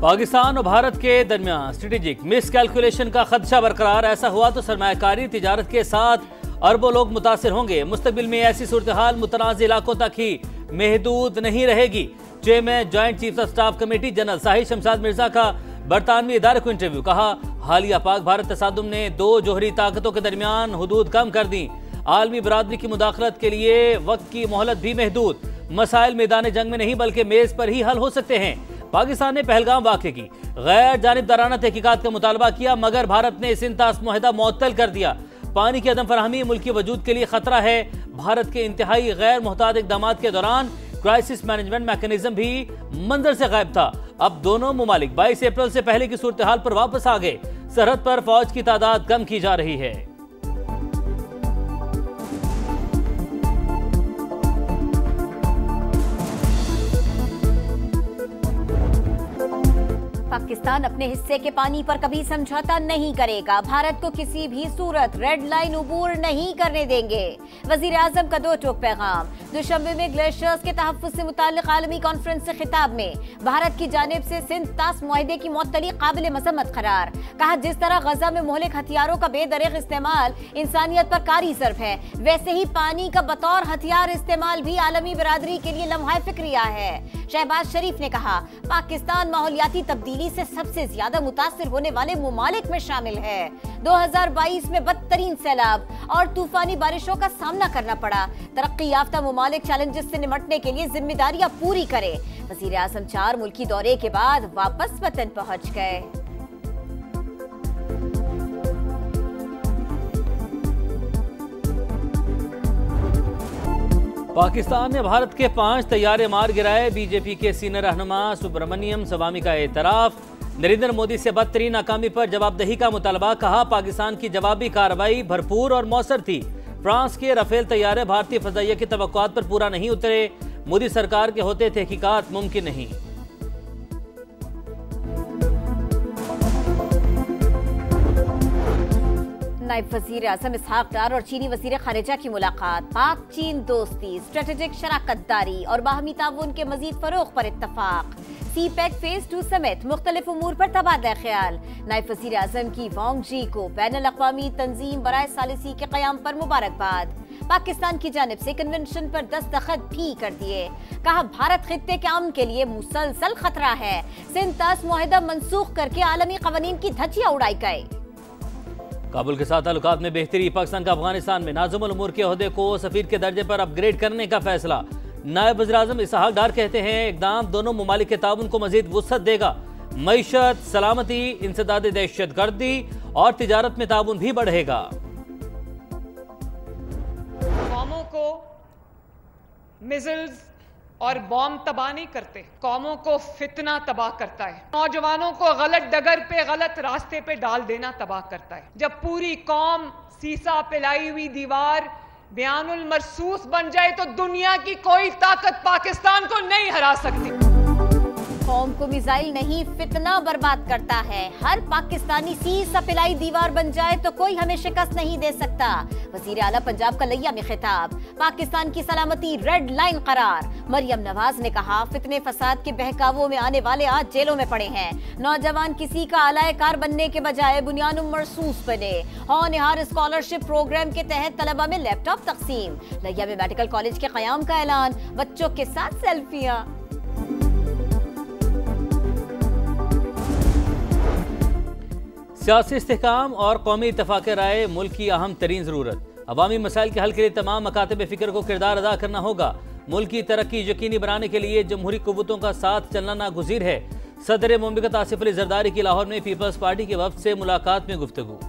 पाकिस्तान और भारत के दरमियान स्ट्रेटेजिक मिस कैलकुलेशन का खदशा बरकरार। ऐसा हुआ तो सरमायाकारी तिजारत के साथ अरबों लोग मुतासिर होंगे। मुस्तकबिल में ऐसी सूरत हाल मुतनाज़ इलाकों तक ही महदूद नहीं रहेगी। Chairman joint chief of staff committee general Shahid Shamshad Mirza का बरतानवी इदारे को इंटरव्यू। कहा, हालिया पाक भारत तसादुम ने दो जोहरी ताकतों के दरमियान हुदूद कम कर दी। आलमी बरादरी की मुदाखलत के लिए वक्त की मोहलत भी महदूद। मसाइल मैदान जंग में नहीं बल्कि मेज पर ही हल हो सकते हैं। पाकिस्तान ने पहलगाम वाक़े की गैर जानिबदाराना तहकीकात का मुतालबा किया, मगर भारत ने सिंतास मुआहदा मुअत्तल कर दिया। पानी की अदम फराहमी मुल्क के वजूद के लिए खतरा है। भारत के इंतहाई गैर मुहताद इक़दामात के दौरान क्राइसिस मैनेजमेंट मैकेनिज्म भी मंजर से गायब था। अब दोनों मुमालिक 22 अप्रैल से पहले की सूरत हाल पर वापस आ गए। सरहद पर फौज की तादाद कम की जा रही है। पाकिस्तान अपने हिस्से के पानी पर कभी समझौता नहीं करेगा। भारत को किसी भी सूरत रेड लाइन उबूर नहीं करने देंगे। वजीर आजम का दो टोक पैगाम। दुशंबे में ग्लेशियर्स के तहफ़्फ़ुज़ से मुताल्लिक़ आलमी कॉन्फ्रेंस से खिताब में भारत की जानिब से सिंध-तास मुआहदे की मुअत्तली काबिल मज़म्मत करार। कहा, जिस तरह गजा में मुहलिक हथियारों का बेदरेग इस्तेमाल इंसानियत पर कारी ज़र्ब है, वैसे ही पानी का बतौर हथियार इस्तेमाल भी आलमी बरादरी के लिए लम्हा फ़िक्रिया है। शहबाज शरीफ ने कहा, पाकिस्तान माहौलियाती तब्दीली से सबसे ज्यादा मुतासिर होने वाले मुमालिक में शामिल है। 2022 में बदतरीन सैलाब और तूफानी बारिशों का सामना करना पड़ा। तरक्की याफ्ता मुमालिक चैलेंजेस से निमटने के लिए जिम्मेदारियां पूरी करे। वजीर आज़म 4 मुल्की दौरे के बाद वापस वतन पहुंच गए। पाकिस्तान ने भारत के 5 तैयारे मार गिराए। बीजेपी के सीनियर रहनुमा सुब्रमण्यम स्वामी का एतराफ। नरेंद्र मोदी से बदतरीन नाकामी पर जवाबदेही का मुतालबा। कहा, पाकिस्तान की जवाबी कार्रवाई भरपूर और मौसर थी। फ्रांस के राफेल तैयारे भारतीय फजाइया की तवक्कुआत पर पूरा नहीं उतरे। मोदी सरकार के होते तहकीकात मुमकिन नहीं। नायब वजीर आज़म इसहाक डार और चीनी वजीर खारिजा की मुलाकात। पाक चीन दोस्ती, स्ट्रेटेजिक शराकतदारी और बाहमी ताउन के मजीद फरोग पर इत्तफाक। सी-पैक फेज 2 समेत मुख्तलिफ उमूर पर तबादला ख्याल। नायब वजीर आज़म की वांग जी को बैनुल अक़वामी तंजीम बराए सालिसी के क़याम पर मुबारकबाद। पाकिस्तान की जानिब से कन्वेंशन पर दस्तखत भी कर दिए। कहा, भारत खित्ते के अमन के लिए मुसलसल खतरा है। सिंध-तास मुआहदा मनसूख करके आलमी क़वानीन की धज्जियां उड़ाई गई। काबुल के साथ ताल्लुकात में बेहतरी। पाकिस्तान का अफगानिस्तान में नाज़िमुल उमूर के ओहदे को सफीर के दर्जे पर अपग्रेड करने का फैसला। नायब वज़ीर आज़म इसहाक डार कहते हैं, इक़दाम दोनों मुमालिक के ताउन को मज़ीद वुसअत देगा। मईशत, सलामती, इंसदाद दहशतगर्दी और तिजारत में ताउन भी बढ़ेगा। कौमों को मिसाइल्स और बॉम्ब तबाह नहीं करते, कौमों को फितना तबाह करता है। नौजवानों को गलत डगर पे, गलत रास्ते पे डाल देना तबाह करता है। जब पूरी कौम सीसा पिलाई हुई दीवार बयानुल मरसूस बन जाए तो दुनिया की कोई ताकत पाकिस्तान को नहीं हरा सकती। कौम को मिसाइल नहीं, फितना बर्बाद करता है। हर पाकिस्तानी सीसा पिलाई दीवार बन जाए तो कोई हमें शिकस्त नहीं दे सकता। वजीर आला पंजाब का लिया में खिताब। पाकिस्तान की सलामती रेड लाइन करार। मरियम नवाज ने कहा, फितने फसाद के बहकावों में आने वाले आज जेलों में पड़े हैं। नौजवान किसी का आलायकार बनने के बजाय बुनियानुल मरसूस बने। होनहार स्कॉलरशिप प्रोग्राम के तहत तलबा में लैपटॉप तकसीम। लिया में मेडिकल कॉलेज के क़याम का ऐलान। बच्चों के साथ सेल्फियां। सियासी इस्तेहकाम और कौमी इत्तफाक़ राय मुल्क की अहम तरीन ज़रूरत। अवामी मसाइल के हल के लिए तमाम मकातब फ़िक्र को किरदार अदा करना होगा। मुल्क की तरक्की यकीनी बनाने के लिए जमहूरी क़ुव्वतों का साथ चलना नागुज़ीर है। सदर मुमलिकत आसिफ अली ज़रदारी की लाहौर में पीपल्स पार्टी के वफ़द से मुलाकात में गुफ्तगू।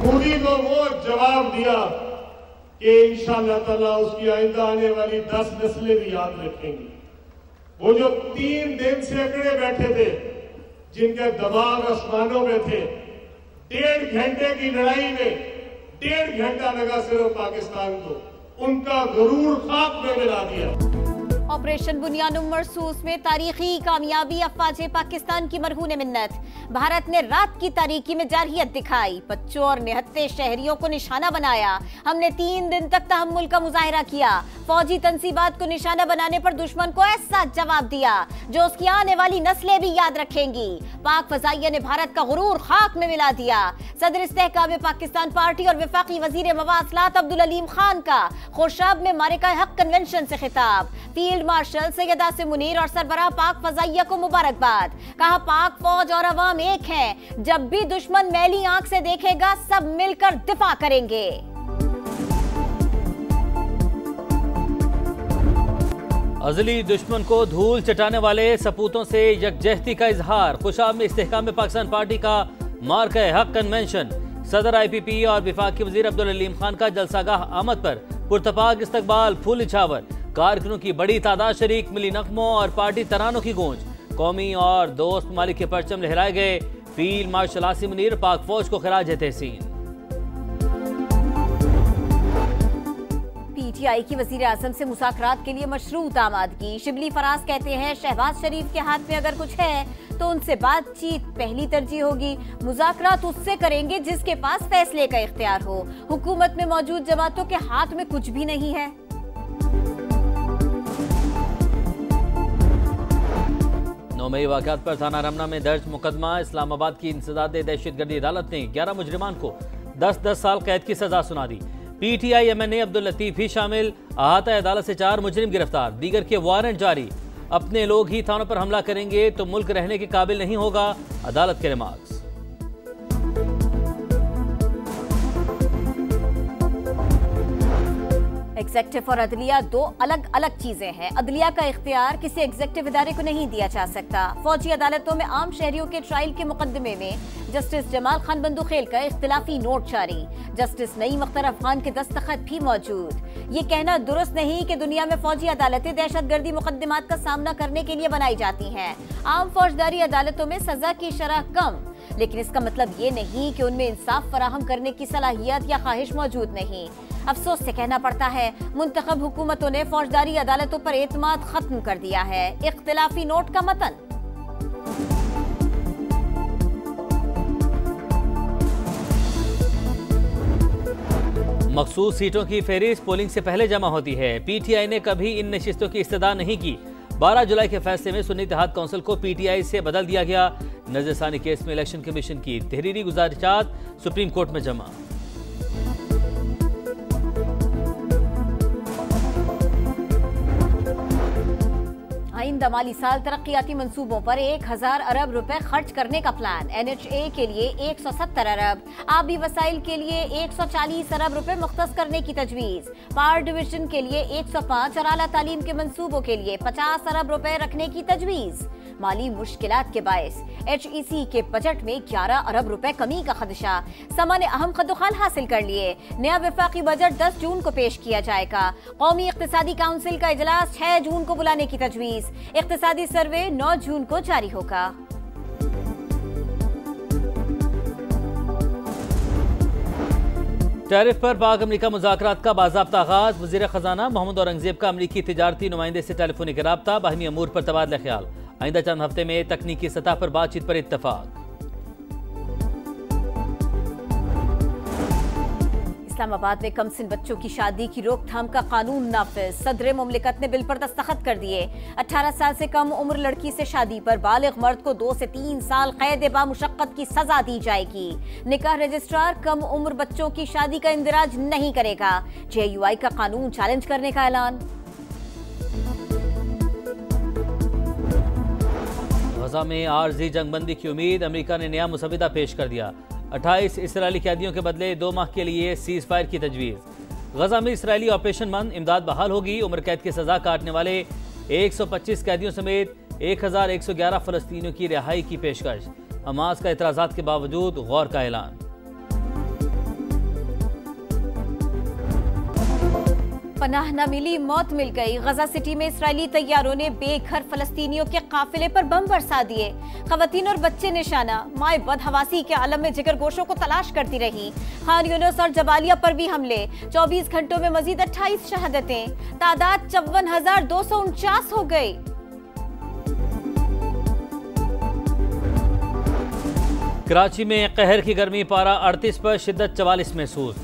मोदी को वो जवाब दिया कि इंशाअल्लाह ताला उसकी आइंदा आने वाली 10 नस्लें भी याद रखेंगी। वो जो 3 दिन से अकड़े बैठे थे, जिनके दिमाग आसमानों में थे, 1.5 घंटे की लड़ाई में 1.5 घंटा लगा सिर्फ पाकिस्तान को, उनका गरूर खाक में मिला दिया। ऑपरेशन बुनियानुम मरसूस में तारीखी कामयाबी, अफवाज पाकिस्तान की मरहून मिन्नत। भारत ने रात की तारीकी में जारहियत दिखाई, बच्चों और निहत्ते शहरियों को निशाना बनाया। हमने 3 दिन तक तहम्मुल का मुजाहिरा किया। फौजी तंसीबात को निशाना बनाने पर दुश्मन को ऐसा जवाब दिया जो उसकी आने वाली नस्लें भी याद रखेंगी। पाक फजाइया ने भारत का गुरूर खाक में मिला दिया। सदर इस्तेहकाम पाकिस्तान पार्टी और वफाकी वजीर मवासलात अब्दुल अलीम खान का खुर्शाब में मारिका हक कन्वेंशन से खिताब। फील्ड मार्शल सैयद आसिम मुनीर और सरबराह पाक फजाइया को मुबारकबाद। कहा, पाक फौज और अवाम एक है, जब भी दुश्मन मैली आंख से देखेगा सब मिलकर दिफा करेंगे। अजली दुश्मन को धूल चटाने वाले सपूतों से यकजहती का इजहार। खुशाब में इस्तेहकाम पाकिस्तान पार्टी का मार्का हक कन्वेंशन। सदर IPP और वफाकी वजीर अब्दुल अलीम खान का जलसागाह आमद पर पुरतपाक इस्तकबाल, फूल निछावर। कारकुनों की बड़ी तादाद शरीक, मिली नगमों और पार्टी तरानों की गूंज। कौमी और दोस्त ममालिक के परचम लहराए गए। फील्ड मार्शल आसिम मुनीर पाक फौज को खिराज तहसीन। PTI की वजीर आजम से मुज़ाकरात के लिए मशरूत आमादगी। शिबली फराज कहते हैं, शहबाज शरीफ के हाथ में अगर कुछ है तो उनसे बातचीत पहली तरजीह होगी। मुज़ाकरात उससे करेंगे जिसके पास फैसले का इख्तियार हो। हुकूमत में मौजूद जमातों के हाथ में कुछ भी नहीं है। 9 मई वाक़यात पर थाना रमना में दर्ज मुकदमा। इस्लामाबाद की इंसदाद दहशतगर्दी अदालत ने 11 मुजरिमान को 10-10 साल कैद की सजा सुना दी। PTI MNA अब्दुल लतीफ भी शामिल। अहाता अदालत से 4 मुजरिम गिरफ्तार, दीगर के वारंट जारी। अपने लोग ही थानों पर हमला करेंगे तो मुल्क रहने के काबिल नहीं होगा, अदालत के रिमार्क्स। एग्जेक्टिव और अदलिया दो अलग अलग चीजें हैं। अदलिया का इख्तियार किसी एग्जेक्टिव इदारे को नहीं दिया जा सकता। फौजी अदालतों में आम शहरियों के ट्रायल के मुकदमे में जस्टिस जमाल खान बंदूखेल का इख्तिलाफी नोट जारी। जस्टिस नईम अख्तर अफगान के दस्तखत भी मौजूद। ये कहना दुरुस्त नहीं कि दुनिया में फौजी अदालतें दहशतगर्दी मुकदमात का सामना करने के लिए बनाई जाती हैं। आम फौजदारी अदालतों में सजा की शरह कम, लेकिन इसका मतलब ये नहीं कि उनमें इंसाफ फराहम करने की सलाहियत या ख्वाहिश मौजूद नहीं। अफसोस से कहना पड़ता है, मुंतखब हुकूमतों ने फौजदारी अदालतों पर एतमाद खत्म कर दिया है। इख्तिलाफी नोट का मतन। मखसूस सीटों की फहरिस्त पोलिंग से पहले जमा होती है। PTI ने कभी इन नशिस्तों की इस्तदा नहीं की। 12 जुलाई के फैसले में सुन्नी इत्तेहाद काउंसिल को PTI से बदल दिया गया। नजरसानी केस में इलेक्शन कमीशन की तहरीरी गुजारिशात सुप्रीम कोर्ट में जमा। आइंदा माली साल तरक्याती मंसूबों पर 1000 अरब रुपए खर्च करने का प्लान। NHA के लिए 170 अरब, आबी वसाइल के लिए 140 अरब रुपए मुख्तस करने की तजवीज। पावर डिवीजन के लिए 105 और आला तालीम के मंसूबों के लिए 50 अरब रुपए रखने की तजवीज। माली मुश्किलात के बायस HEC के बजट में 11 अरब रुपए कमी का खदशा। समा ने अहम कदोखाल हासिल कर लिए। नया वफाकी बजट 10 जून को पेश किया जाएगा। कौमी इक्तिसादी काउंसिल का इजलास 6 जून को बुलाने की तजवीज। इक्तिसादी सर्वे 9 जून को जारी होगा। टैरिफ पर पाक अमरीका मुज़ाकरात का बाज़ाब्ता आगाज। वज़ीर ख़जाना मोहम्मद औरंगज़ेब का अमरीकी तिजारती नुमाइंदे से टेलीफोनिक रब्ता। बाहमी अमूर पर तबादला ख्याल। आइंदा चंद हफ्ते में तकनीकी सतह पर बातचीत पर इत्तफाक। इस्लामाबाद में कमसिन बच्चों की शादी की रोकथाम का कानून नाफिज। सदर मुमलिकत ने बिल पर दस्तखत कर दिए। 18 साल से कम उम्र लड़की से शादी पर बालिग मर्द को 2 से 3 साल कैद बामुशक्कत की सजा दी जाएगी। निकाह रजिस्ट्रार कम उम्र बच्चों की शादी का इंदिराज नहीं करेगा। JUI का कानून चैलेंज करने का ऐलान। गजा में आर्जी जंगबंदी की उम्मीद। अमेरिका ने नया मुसविदा पेश कर दिया। 28 इसराइली कैदियों के बदले 2 माह के लिए सीज फायर की तजवीज़। गजा में इसराइली ऑपरेशन मन इमदाद बहाल होगी। उम्र कैद की सजा काटने वाले 125 कैदियों समेत 1111 फलस्तीनियों की रिहाई की पेशकश। हमास का एतराज़ात के बावजूद गौर का ऐलान। पनाह न मिली, मौत मिल गई। गजा सिटी में इस्राएली तैयारों ने बेघर फलस्तीनियों के काफिले पर बम बरसा दिए। खवातीन और बच्चे निशाना। माए बदहवासी के आलम में जिगर गोशों को तलाश करती रही। खान यूनिस और जबालिया पर भी हमले। 24 घंटों में मजीद 28 शहादतें। तादाद 54,249 हो गई। कराची में कहर की गर्मी, पारा 38 पर, शिद्दत 44 महसूस।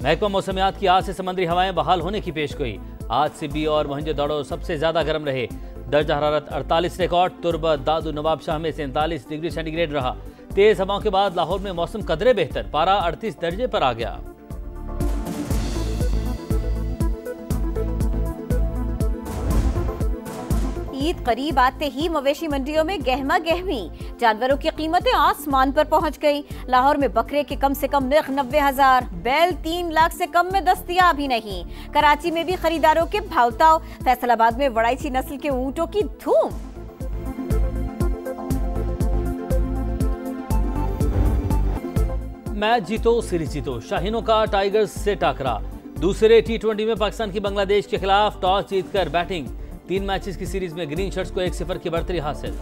महकमा मौसमियात की आज से समुद्री हवाएं बहाल होने की पेशगोई। आज सिबी और मोहनजोदड़ो सबसे ज्यादा गर्म रहे। दर्जा हरारत 48 रिकॉर्ड। तुर्बत, दादू, नवाबशाह में 47 डिग्री सेंटीग्रेड रहा। तेज हवाओं के बाद लाहौर में मौसम कदरे बेहतर, पारा 38 दर्जे पर आ गया। ईद करीब आते ही मवेशी मंडियों में गहमा गहमी। जानवरों की कीमतें आसमान पर पहुंच गई। लाहौर में बकरे के कम से कम नर्ख 90,000, बैल 3 लाख से कम में दस्तयाब ही नहीं। कराची में भी खरीदारों के भावताव। फैसलाबाद में वड़ाइची नस्ल के ऊंटों की धूम। मैच जीतो सीरीज जीतो, शाहीनों का टाइगर्स से टाकरा। दूसरे T20 में पाकिस्तान की बांग्लादेश के खिलाफ टॉस जीतकर बैटिंग। 3 मैचेस की सीरीज में ग्रीन शर्ट्स को 1-0 की बढ़तरी हासिल।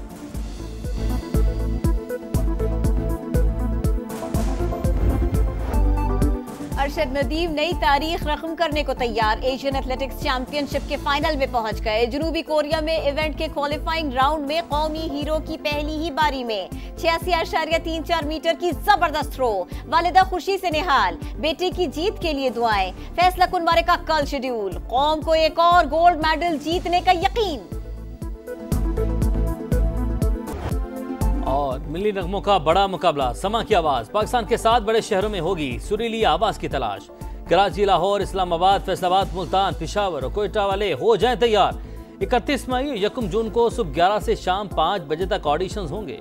अरशद नदीम नई तारीख रकम करने को तैयार। एशियन एथलेटिक्स चैंपियनशिप के फाइनल में पहुंच गए। जनूबी कोरिया में इवेंट के क्वालिफाइंग राउंड में कौमी हीरो की पहली ही बारी में 86.34 मीटर की जबरदस्त थ्रो। वालिदा खुशी से निहाल। बेटे की जीत के लिए दुआएं। फैसला कुन मारे का कल शेड्यूल। कौम को एक और गोल्ड मेडल जीतने का यकीन। और मिली नगमों का बड़ा मुकाबला। समा की आवाज पाकिस्तान के 7 बड़े शहरों में होगी सुरीली आवाज की तलाश। कराची, लाहौर, इस्लामाबाद, फैसलाबाद, मुल्तान, पेशावर और कोयटा वाले हो जाएं तैयार। 31 मई 1 जून को सुबह 11 से शाम 5 बजे तक ऑडिशंस होंगे।